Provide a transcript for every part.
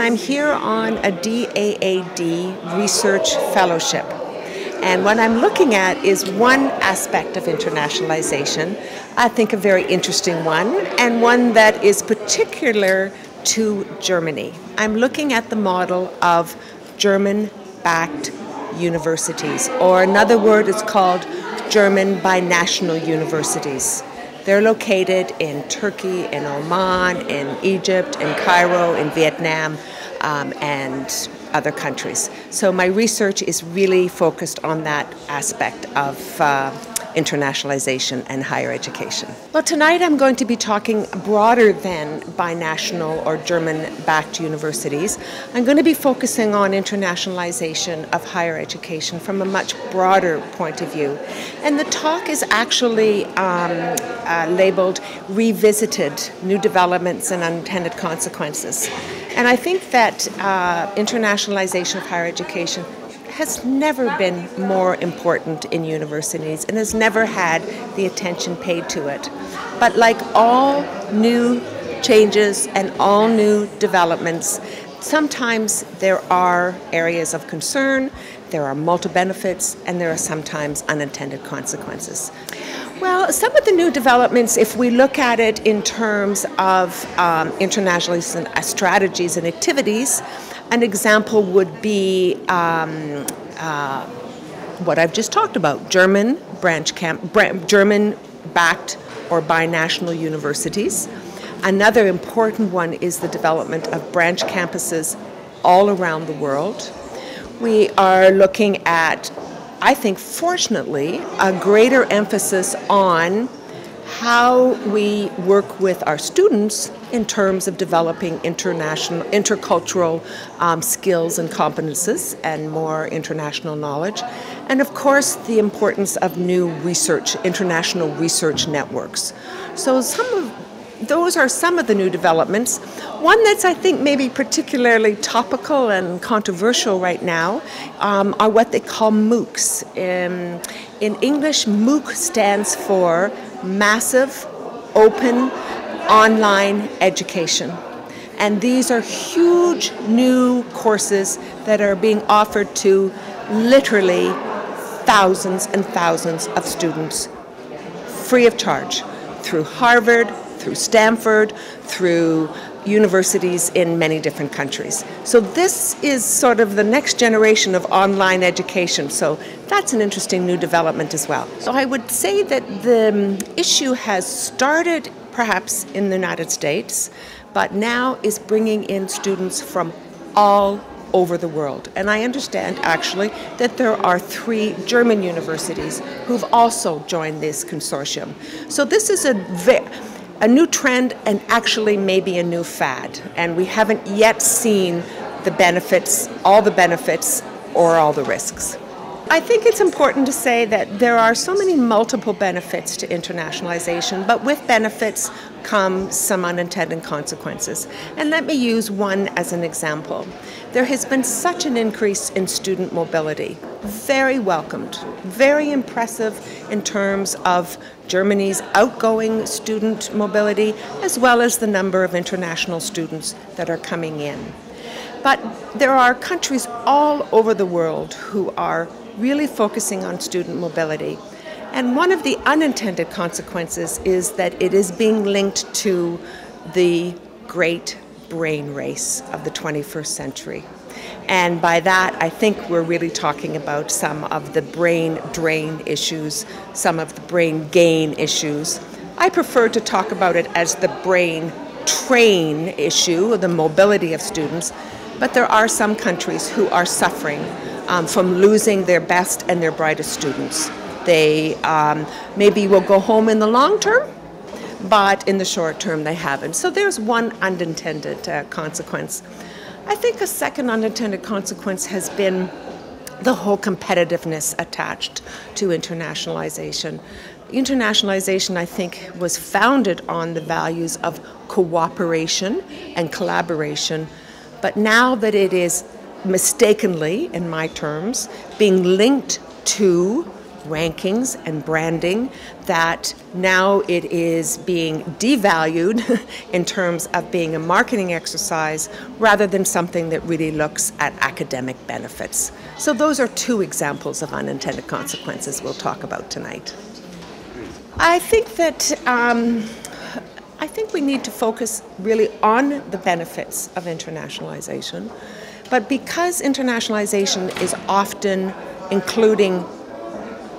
I'm here on a DAAD research fellowship. And what I'm looking at is one aspect of internationalization, I think a very interesting one, and one that is particular to Germany. I'm looking at the model of German-backed universities, or another word is called German binational universities. They're located in Turkey, in Oman, in Egypt, in Cairo, in Vietnam, and other countries. So my research is really focused on that aspect of internationalization and higher education. Well, tonight I'm going to be talking broader than binational or German-backed universities. I'm going to be focusing on internationalization of higher education from a much broader point of view. And the talk is actually labeled Revisited, New Developments and Unintended Consequences. And I think that internationalization of higher education has never been more important in universities and has never had the attention paid to it. But like all new changes and all new developments, sometimes there are areas of concern, there are multiple benefits, and there are sometimes unintended consequences. Well, some of the new developments, if we look at it in terms of internationalization strategies and activities, an example would be what I've just talked about, German-backed or binational universities. Another important one is the development of branch campuses all around the world. We are looking at, I think, fortunately, a greater emphasis on how we work with our students in terms of developing intercultural skills and competences and more international knowledge. And of course, the importance of new research, international research networks. So those are some of the new developments. One that's, I think, maybe particularly topical and controversial right now are what they call MOOCs. In English, MOOC stands for Massive Open Online Education. And these are huge new courses that are being offered to literally thousands and thousands of students free of charge through Harvard, through Stanford, through universities in many different countries. So this is sort of the next generation of online education. So that's an interesting new development as well. So I would say that the issue has started perhaps in the United States, but now is bringing in students from all over the world. And I understand actually that there are 3 German universities who've also joined this consortium. So this is a new trend and actually maybe a new fad. And we haven't yet seen the benefits, all the benefits or all the risks. I think it's important to say that there are so many multiple benefits to internationalization, but with benefits come some unintended consequences. And let me use one as an example. There has been such an increase in student mobility, very welcomed, very impressive in terms of Germany's outgoing student mobility, as well as the number of international students that are coming in. But there are countries all over the world who are really focusing on student mobility. And one of the unintended consequences is that it is being linked to the great brain race of the 21st century. And by that, I think we're really talking about some of the brain drain issues, some of the brain gain issues. I prefer to talk about it as the brain train issue, the mobility of students, but there are some countries who are suffering from losing their best and their brightest students. They maybe will go home in the long term, but in the short term they haven't. So there's one unintended consequence. I think a second unintended consequence has been the whole competitiveness attached to internationalization. Internationalization, I think, was founded on the values of cooperation and collaboration, but now that it is mistakenly, in my terms, being linked to rankings and branding, that now it is being devalued in terms of being a marketing exercise rather than something that really looks at academic benefits. So those are two examples of unintended consequences we'll talk about tonight. I think that I think we need to focus really on the benefits of internationalization, but because internationalization is often including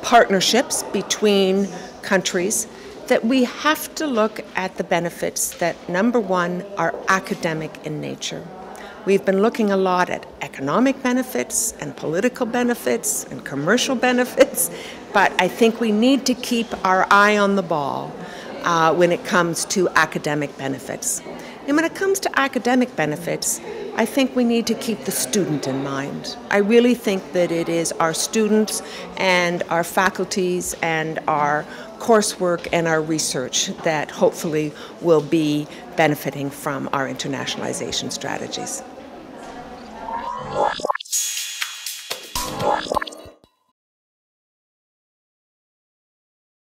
partnerships between countries, that we have to look at the benefits that, number one, are academic in nature. We've been looking a lot at economic benefits and political benefits and commercial benefits, but I think we need to keep our eye on the ball when it comes to academic benefits. And when it comes to academic benefits, I think we need to keep the student in mind. I really think that it is our students and our faculties and our coursework and our research that hopefully will be benefiting from our internationalization strategies.